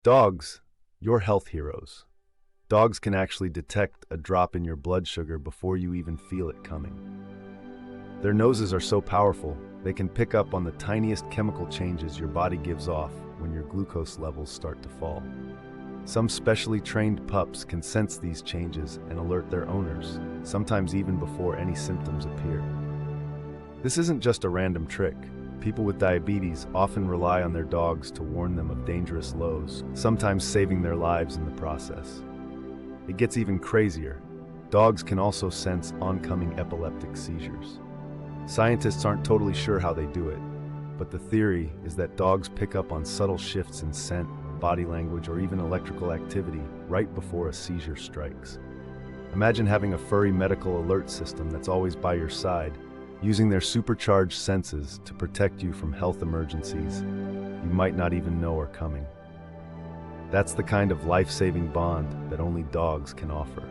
Dogs, your health heroes. Dogs can actually detect a drop in your blood sugar before you even feel it coming. Their noses are so powerful, they can pick up on the tiniest chemical changes your body gives off when your glucose levels start to fall. Some specially trained pups can sense these changes and alert their owners, sometimes even before any symptoms appear. This isn't just a random trick. People with diabetes often rely on their dogs to warn them of dangerous lows, sometimes saving their lives in the process. It gets even crazier. Dogs can also sense oncoming epileptic seizures. Scientists aren't totally sure how they do it, but the theory is that dogs pick up on subtle shifts in scent, body language, or even electrical activity right before a seizure strikes. Imagine having a furry medical alert system that's always by your side, using their supercharged senses to protect you from health emergencies you might not even know are coming. That's the kind of life-saving bond that only dogs can offer.